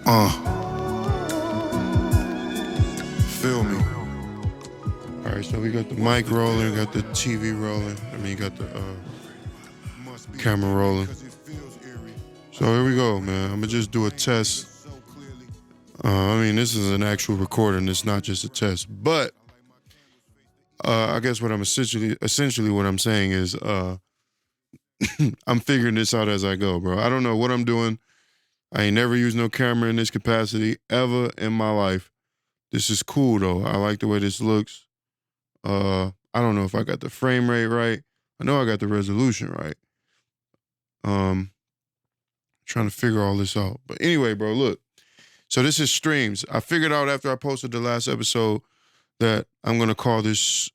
Feel me. All right, so we got the mic rolling, got the TV rolling. You got the camera rolling. So here we go, man. I'm gonna just do a test. This is an actual recording. It's not just a test. But I guess what I'm essentially what I'm saying is I'm figuring this out as I go, bro. I don't know what I'm doing. I ain't never used no camera in this capacity ever in my life. This is cool though. I like the way this looks. I don't know if I got the frame rate right. I know I got the resolution right. Trying to figure all this out. But anyway, bro, look. So this is streams. I figured out after I posted the last episode that I'm gonna call this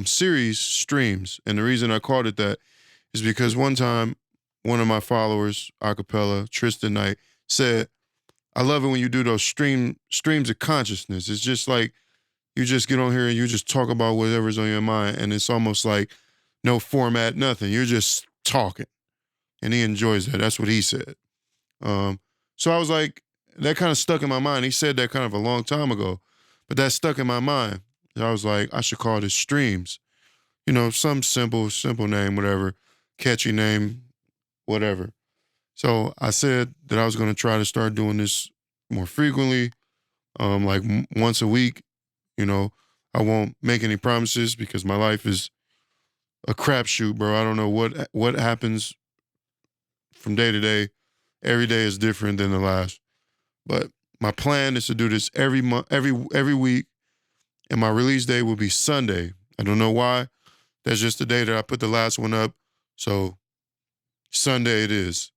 series streams. And the reason I called it that is because one time one of my followers, acapella, Tristan Knight, said, I love it when you do those streams of consciousness. It's just like you just get on here and you just talk about whatever's on your mind, and it's almost like no format, nothing. You're just talking. And he enjoys that. That's what he said. So I was like, that kind of stuck in my mind. He said that kind of a long time ago, but that stuck in my mind. And I was like, I should call this streams. You know, some simple name, whatever, catchy name, whatever. So I said that I was going to try to start doing this more frequently, like once a week. You know, I won't make any promises because my life is a crapshoot, bro. I don't know what happens from day to day. Every day is different than the last. But my plan is to do this every month, every week, and my release day will be Sunday. I don't know why. That's just the day that I put the last one up. So Sunday it is.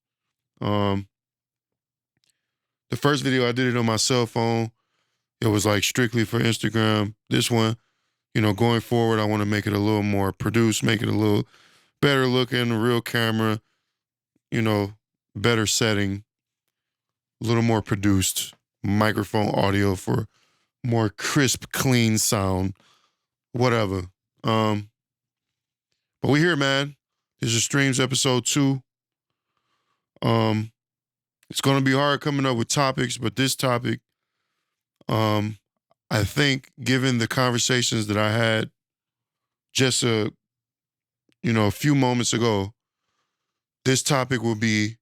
The first video I did it on my cell phone. It was like strictly for Instagram. This one, you know, going forward, I want to make it a little more produced, make it a little better looking, real camera, you know, better setting, a little more produced, microphone audio for more crisp, clean sound, whatever. But we here, man. This is Streams episode 2. It's going to be hard coming up with topics, but this topic, I think given the conversations that I had just a few moments ago, this topic will be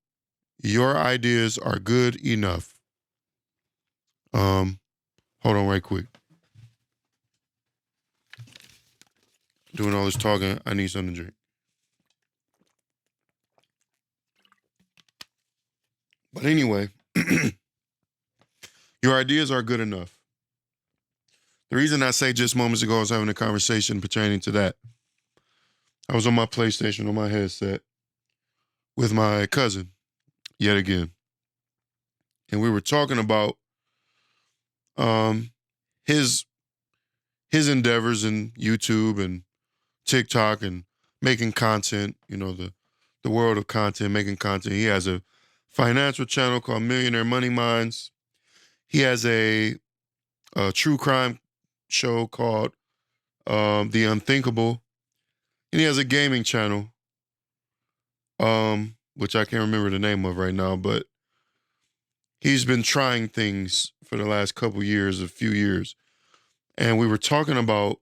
your ideas are good enough. Hold on right quick. Doing all this talking, I need something to drink. But anyway, your ideas are good enough. The reason I say just moments ago I was having a conversation pertaining to that. I was on my PlayStation, on my headset, with my cousin, yet again. And we were talking about his endeavors in YouTube and TikTok and making content, you know, the world of content, making content. He has a financial channel called Millionaire Money Minds. He has a true crime show called The Unthinkable. And he has a gaming channel, which I can't remember the name of right now, but he's been trying things for the last couple years, a few years. And we were talking about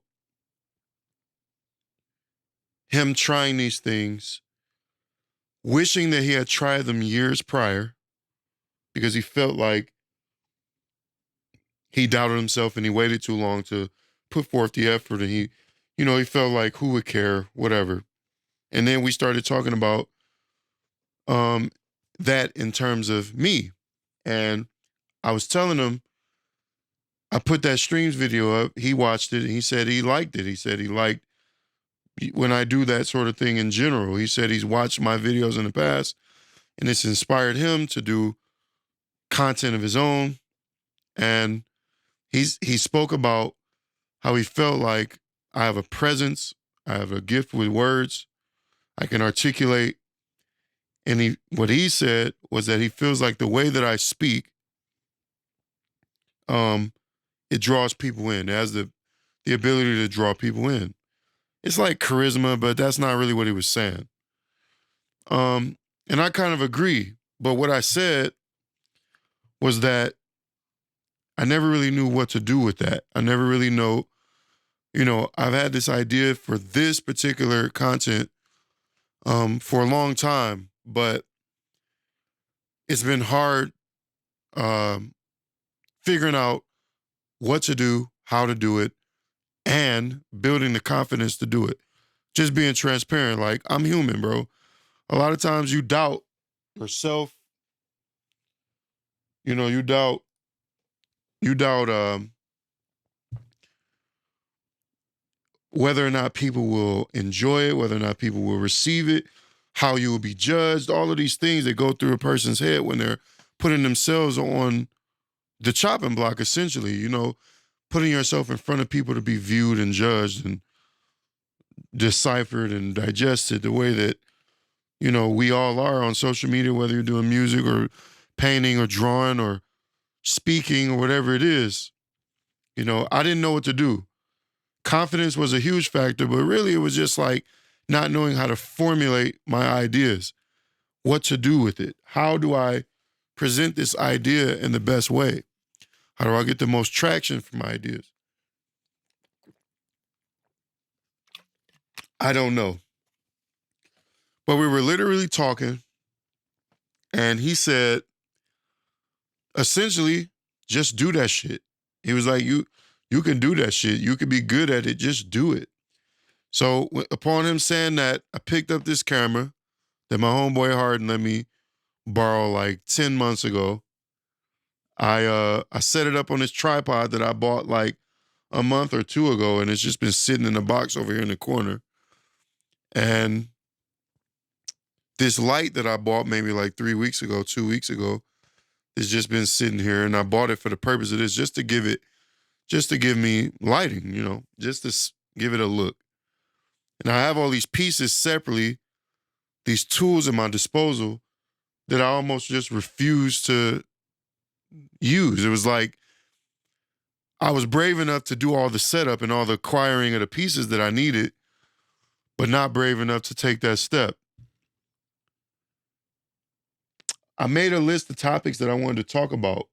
him trying these things, wishing that he had tried them years prior because he felt like he doubted himself and he waited too long to put forth the effort, and he felt like who would care, whatever. And then we started talking about that in terms of me. And I was telling him, I put that streams video up, he watched it, and he said he liked it. He said he liked when I do that sort of thing in general. He said he's watched my videos in the past, and it's inspired him to do content of his own. And he spoke about how he felt like I have a presence, I have a gift with words, I can articulate. And what he said was that he feels like the way that I speak, it draws people in. It has the ability to draw people in. It's like charisma, but that's not really what he was saying. And I kind of agree. But what I said was that I never really knew what to do with that. I never really know, I've had this idea for this particular content for a long time, but it's been hard um, figuring out what to do, how to do it, and building the confidence to do it. Just being transparent. Like, I'm human, bro. A lot of times you doubt yourself. You doubt whether or not people will enjoy it, whether or not people will receive it, how you will be judged, all of these things that go through a person's head when they're putting themselves on the chopping block, essentially, putting yourself in front of people to be viewed and judged and deciphered and digested the way that, we all are on social media, whether you're doing music or painting or drawing or speaking or whatever it is. I didn't know what to do. Confidence was a huge factor, but really it was just like not knowing how to formulate my ideas, what to do with it. How do I present this idea in the best way? How do I get the most traction from my ideas? I don't know. But we were literally talking, and he said, essentially, just do that shit. He was like, you can do that shit. You can be good at it. Just do it. So upon him saying that, I picked up this camera that my homeboy Harden let me borrow like 10 months ago. I set it up on this tripod that I bought like a month or two ago, and it's just been sitting in a box over here in the corner. And this light that I bought maybe like 2 weeks ago, has just been sitting here, and I bought it for the purpose of this, just to give me lighting, just to give it a look. And I have all these pieces separately, these tools at my disposal that I almost just refuse to use. It was like I was brave enough to do all the setup and all the acquiring of the pieces that I needed, but not brave enough to take that step. I made a list of topics that I wanted to talk about.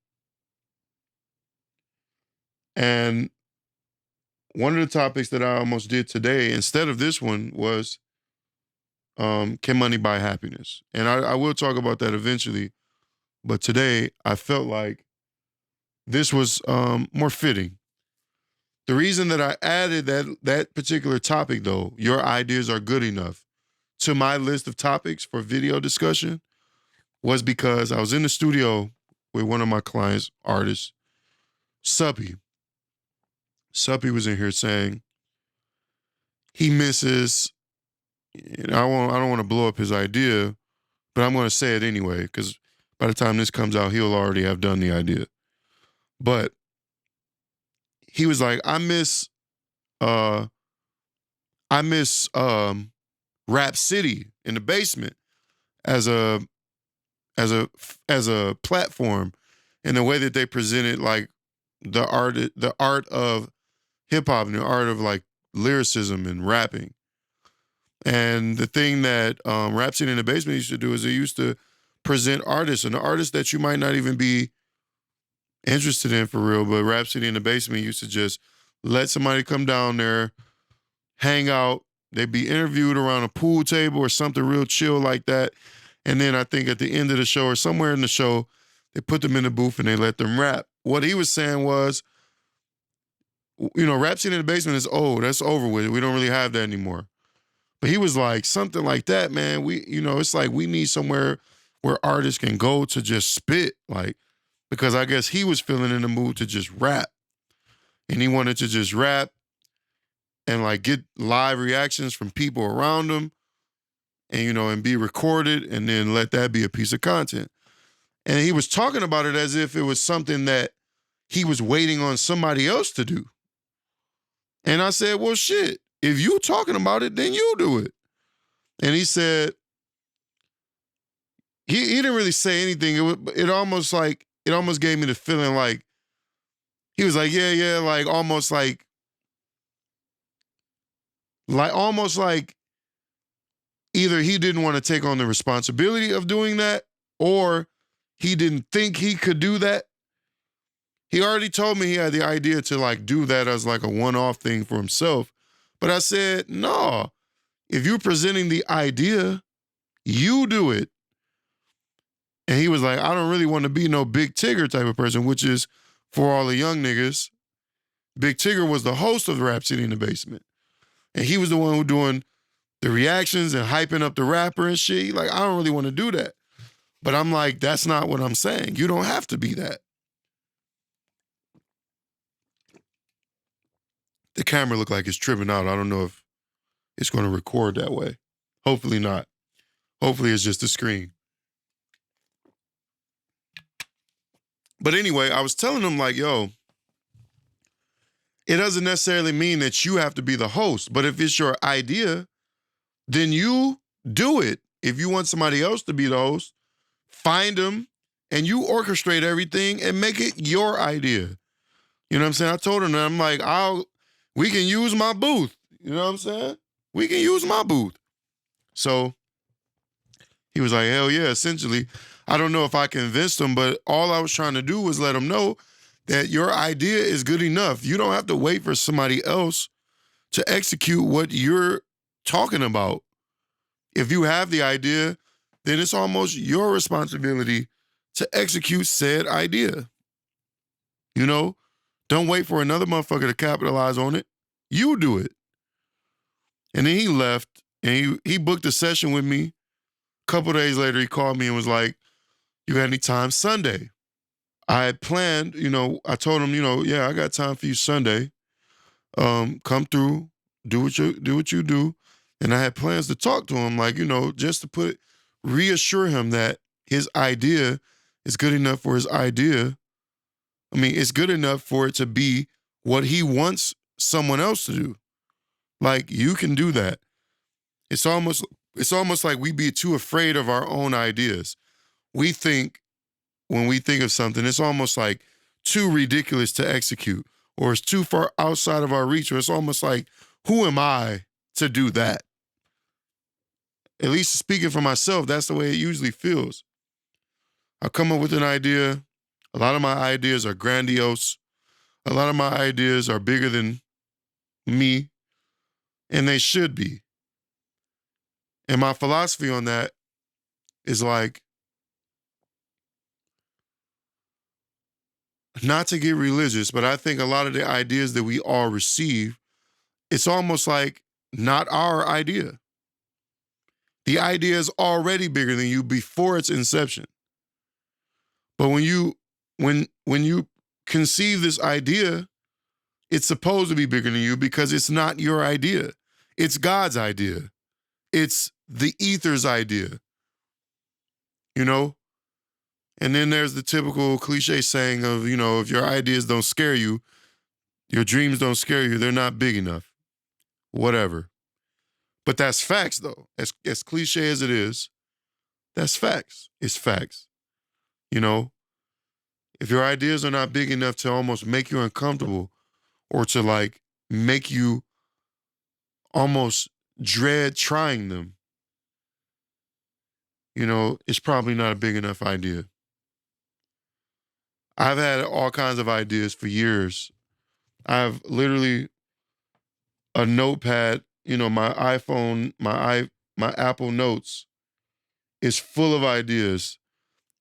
And one of the topics that I almost did today, instead of this one, was can money buy happiness? And I will talk about that eventually. But today, I felt like this was more fitting. The reason that I added that particular topic, though, your ideas are good enough, to my list of topics for video discussion, was because I was in the studio with one of my clients, artists, Suppy. Suppy was in here saying he misses, I don't want to blow up his idea, but I'm going to say it anyway, because by the time this comes out, he'll already have done the idea. But he was like, I miss Rap City in the basement as a as a platform, and the way that they presented like the art of hip hop and the art of like lyricism and rapping. And the thing that Rap City in the Basement used to do is they used to present artists, and the artists that you might not even be interested in for real, but Rap City in the Basement used to just let somebody come down there, hang out. They'd be interviewed around a pool table or something real chill like that. And then I think at the end of the show or somewhere in the show, they put them in the booth and they let them rap. What he was saying was, Rap City in the Basement is old. That's over with. We don't really have that anymore. But he was like, something like that, man. It's like we need somewhere where artists can go to just spit, like, because I guess he was feeling in the mood to just rap. And he wanted to just rap and like get live reactions from people around him and, and be recorded and then let that be a piece of content. And he was talking about it as if it was something that he was waiting on somebody else to do. And I said, well, shit, if you talking about it, then you do it. And he said, he didn't really say anything. It almost gave me the feeling like, he was like, yeah, like almost like either he didn't want to take on the responsibility of doing that, or he didn't think he could do that. He already told me he had the idea to like do that as like a one-off thing for himself. But I said, no, if you're presenting the idea, you do it. And he was like, I don't really want to be no Big Tigger type of person, which is for all the young niggas. Big Tigger was the host of the Rap City in the Basement. And he was the one who doing the reactions and hyping up the rapper and shit. Like, I don't really want to do that. But I'm like, that's not what I'm saying. You don't have to be that. The camera looked like it's tripping out. I don't know if it's going to record that way. Hopefully not. Hopefully it's just the screen. But anyway, I was telling him like, yo, it doesn't necessarily mean that you have to be the host. But if it's your idea, then you do it. If you want somebody else to be the host, find them and you orchestrate everything and make it your idea. You know what I'm saying? I told him that I'm like, we can use my booth. You know what I'm saying? We can use my booth. So he was like, hell yeah, essentially. I don't know if I convinced him, but all I was trying to do was let him know that your idea is good enough. You don't have to wait for somebody else to execute what you're talking about. If you have the idea, then it's almost your responsibility to execute said idea. You know, don't wait for another motherfucker to capitalize on it. You do it. And then he left and he booked a session with me. A couple days later, he called me and was like, you got any time Sunday? I had planned, I told him, yeah, I got time for you Sunday. Come through, do what you do. And I had plans to talk to him, like, just to reassure him that his idea is good enough for his idea. I mean, it's good enough for it to be what he wants someone else to do. Like, you can do that. It's almost like we be too afraid of our own ideas. We think, when we think of something, it's almost like too ridiculous to execute, or it's too far outside of our reach, or it's almost like, who am I to do that? At least speaking for myself, that's the way it usually feels. I come up with an idea. A lot of my ideas are grandiose. A lot of my ideas are bigger than me, and they should be. And my philosophy on that is like, not to get religious, but I think a lot of the ideas that we all receive, it's almost like not our idea. The idea is already bigger than you before its inception. But when you conceive this idea, it's supposed to be bigger than you because it's not your idea. It's God's idea. It's the ether's idea. And then there's the typical cliche saying of, if your ideas don't scare you, your dreams don't scare you, they're not big enough. Whatever. But that's facts, though. As cliche as it is, that's facts. It's facts. If your ideas are not big enough to almost make you uncomfortable, or to like make you almost dread trying them, it's probably not a big enough idea. I've had all kinds of ideas for years. I have literally a notepad, my iPhone, my Apple Notes is full of ideas,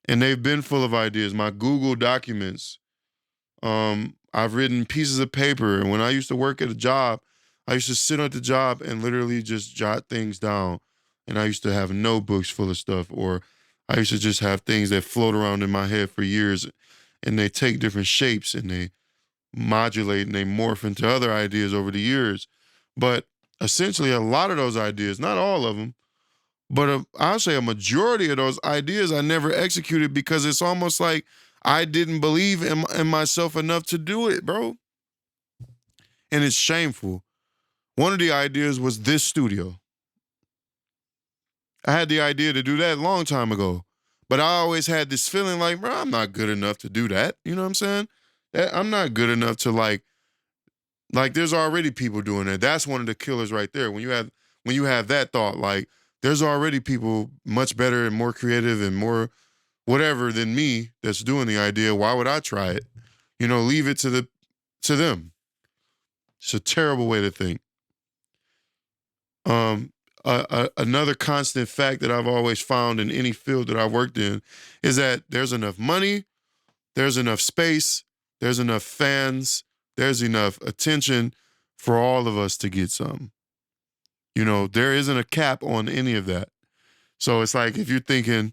and they've been full of ideas. My Google Documents, I've written pieces of paper, and when I used to work at a job, I used to sit at the job and literally just jot things down, and I used to have notebooks full of stuff, or I used to just have things that float around in my head for years, and they take different shapes, and they modulate, and they morph into other ideas over the years. But essentially, a lot of those ideas, not all of them, but I'll say a majority of those ideas I never executed because it's almost like I didn't believe in myself enough to do it, bro. And it's shameful. One of the ideas was this studio. I had the idea to do that a long time ago, but I always had this feeling like, bro, I'm not good enough to do that. You know what I'm saying? I'm not good enough to like there's already people doing that. That's one of the killers right there. When you have that thought, like there's already people much better and more creative and more whatever than me that's doing the idea. Why would I try it? Leave it to them. It's a terrible way to think. Another constant fact that I've always found in any field that I've worked in is that there's enough money, there's enough space, there's enough fans, there's enough attention for all of us to get some. There isn't a cap on any of that. So it's like if you're thinking,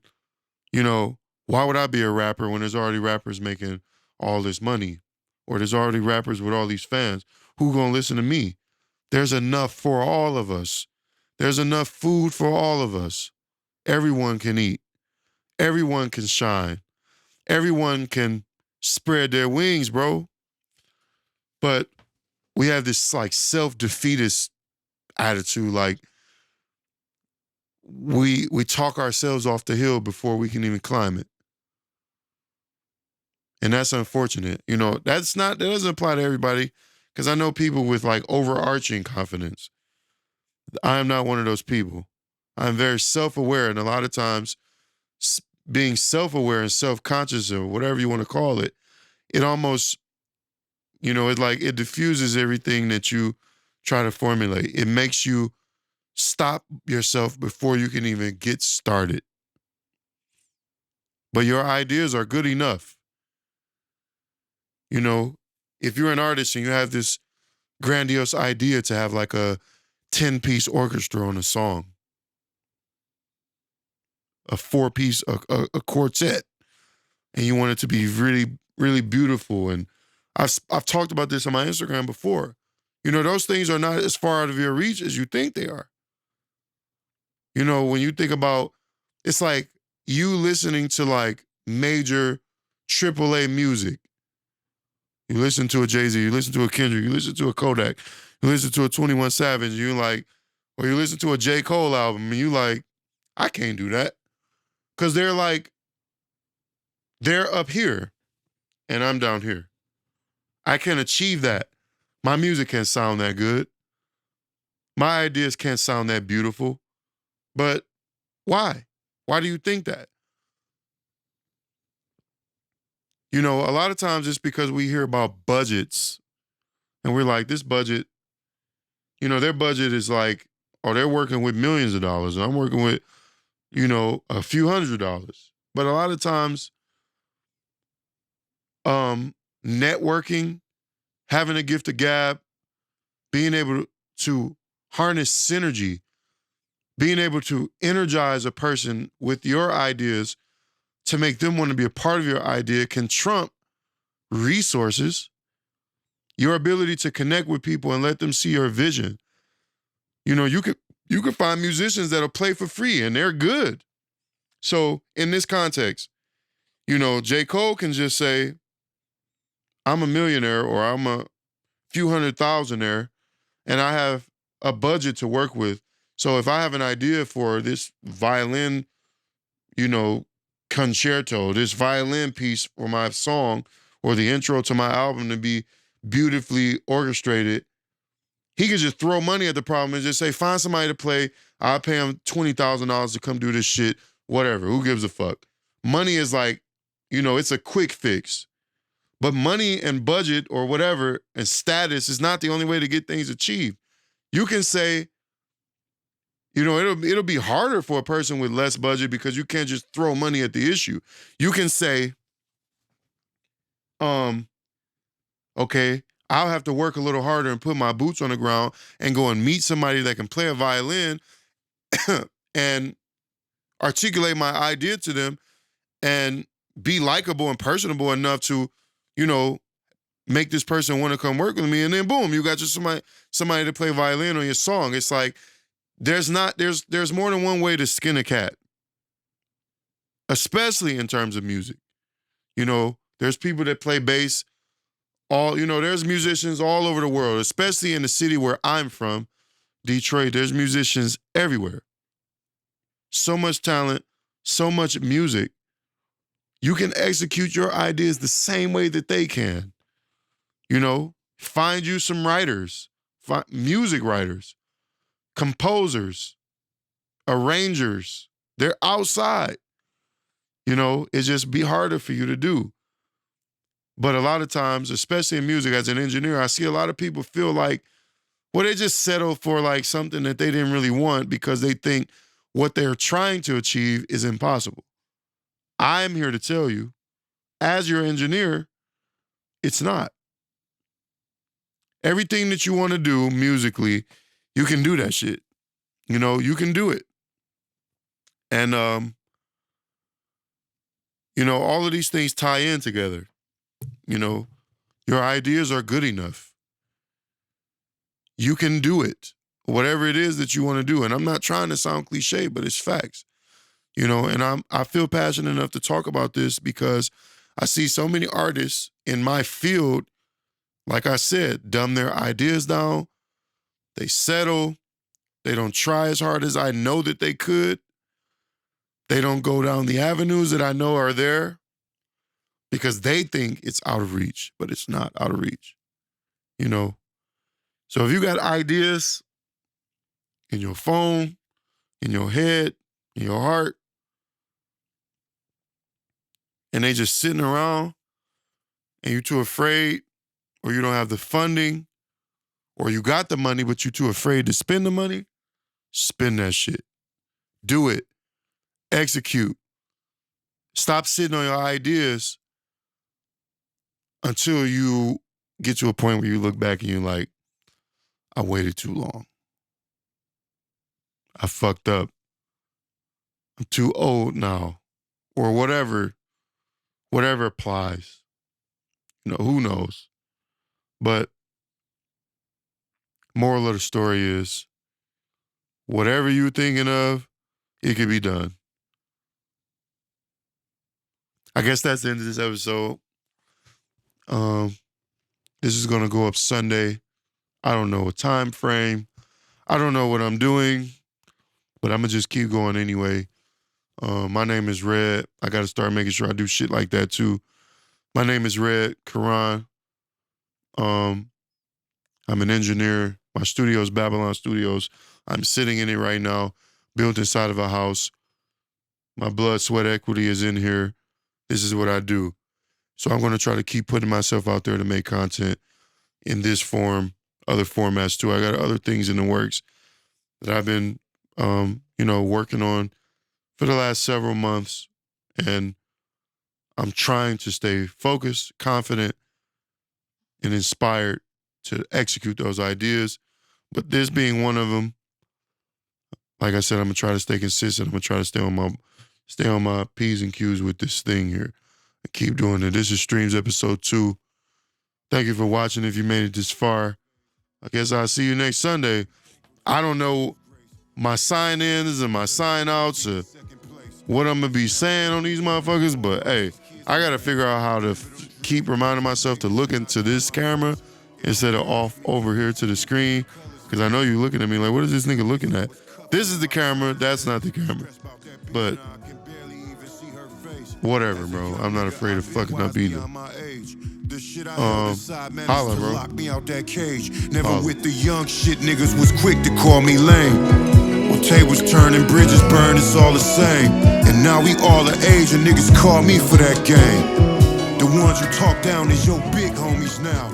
why would I be a rapper when there's already rappers making all this money? Or there's already rappers with all these fans. Who gonna listen to me? There's enough for all of us. There's enough food for all of us. Everyone can eat. Everyone can shine. Everyone can spread their wings, bro. But we have this like self-defeatist attitude, like we talk ourselves off the hill before we can even climb it. And that's unfortunate. That doesn't apply to everybody, because I know people with like overarching confidence. I am not one of those people. I'm very self-aware, and a lot of times being self-aware and self-conscious, or whatever you want to call it, it almost, it diffuses everything that you try to formulate. It makes you stop yourself before you can even get started. But your ideas are good enough. If you're an artist and you have this grandiose idea to have like a 10-piece orchestra on a song, a 4-piece, a quartet, and you want it to be really, really beautiful. And I've talked about this on my Instagram before. Those things are not as far out of your reach as you think they are. When you think about, it's like you listening to like major AAA music. You listen to a Jay-Z, you listen to a Kendrick, you listen to a Kodak, you listen to a 21 Savage, you like, or you listen to a J. Cole album, and you like, I can't do that. Because they're up here, and I'm down here. I can achieve that. My music can't sound that good. My ideas can't sound that beautiful. But why? Why do you think that? A lot of times it's because we hear about budgets, and we're like, this budget, their budget is like, oh, they're working with millions of dollars, and I'm working with, a few $100s. But a lot of times, networking, having a gift of gab, being able to harness synergy, being able to energize a person with your ideas to make them want to be a part of your idea can trump resources, your ability to connect with people and let them see your vision. You could find musicians that'll play for free and they're good. So in this context, J. Cole can just say, I'm a millionaire, or I'm a few $100,000-aire, and I have a budget to work with. So if I have an idea for this violin, concerto, this violin piece for my song, or the intro to my album to be beautifully orchestrated, he could just throw money at the problem and just say, find somebody to play. I'll pay him $20,000 to come do this shit, whatever. Who gives a fuck? Money is like, it's a quick fix. But money and budget or whatever and status is not the only way to get things achieved. You can say, it'll be harder for a person with less budget because you can't just throw money at the issue. You can say, okay, I'll have to work a little harder and put my boots on the ground and go and meet somebody that can play a violin and articulate my idea to them and be likable and personable enough to, make this person want to come work with me. And then boom, you got just somebody to play violin on your song. It's like, there's more than one way to skin a cat, especially in terms of music. There's people that play bass, there's musicians all over the world, especially in the city where I'm from, Detroit. There's musicians everywhere. So much talent, so much music. You can execute your ideas the same way that they can. Find you some writers, music writers, composers, arrangers. They're outside. It just be harder for you to do. But a lot of times, especially in music as an engineer, I see a lot of people feel like, well, they just settle for like something that they didn't really want because they think what they're trying to achieve is impossible. I'm here to tell you, as your engineer, it's not. Everything that you want to do musically, you can do that shit. You can do it. And, all of these things tie in together. Your ideas are good enough. You can do it, whatever it is that you want to do. And I'm not trying to sound cliche, but it's facts. And I feel passionate enough to talk about this because I see so many artists in my field, like I said, dumb their ideas down. They settle. They don't try as hard as I know that they could. They don't go down the avenues that I know are there because they think it's out of reach, but it's not out of reach. So if you got ideas in your phone, in your head, in your heart, and they just sitting around and you're too afraid, or you don't have the funding, or you got the money but you're too afraid to spend the money, spend that shit. Do it. Execute. Stop sitting on your ideas until you get to a point where you look back and you're like, I waited too long. I fucked up. I'm too old now. Or whatever applies. Who knows? But moral of the story is, whatever you're thinking of, it can be done. I guess that's the end of this episode. This is going to go up Sunday. I don't know a time frame. I don't know what I'm doing, but I'm going to just keep going anyway. My name is Red. I got to start making sure I do shit like that too. My name is Red Karan. I'm an engineer. My studio is Babylon Studios. I'm sitting in it right now, built inside of a house. My blood, sweat, equity is in here. This is what I do. So I'm going to try to keep putting myself out there to make content in this form, other formats too. I got other things in the works that I've been, working on for the last several months. And I'm trying to stay focused, confident, and inspired to execute those ideas. But this being one of them, like I said, I'm going to try to stay consistent. I'm going to try to stay on my P's and Q's with this thing here. And keep doing it. This is Streams episode 2. Thank you for watching if you made it this far. I guess I'll see you next Sunday. I don't know my sign-ins and my sign-outs or what I'm going to be saying on these motherfuckers, but hey, I got to figure out how to keep reminding myself to look into this camera instead of off over here to the screen, because I know you're looking at me like, what is this nigga looking at? This is the camera, that's not the camera. But whatever, bro. I'm not afraid of fucking up either. Holla, bro. Lock me out that cage. Never with the young shit, niggas was quick to call me lame. When tables turning, bridges burn, it's all the same. And now we all the age, and niggas call me for that game. The ones you talk down is your big homies now.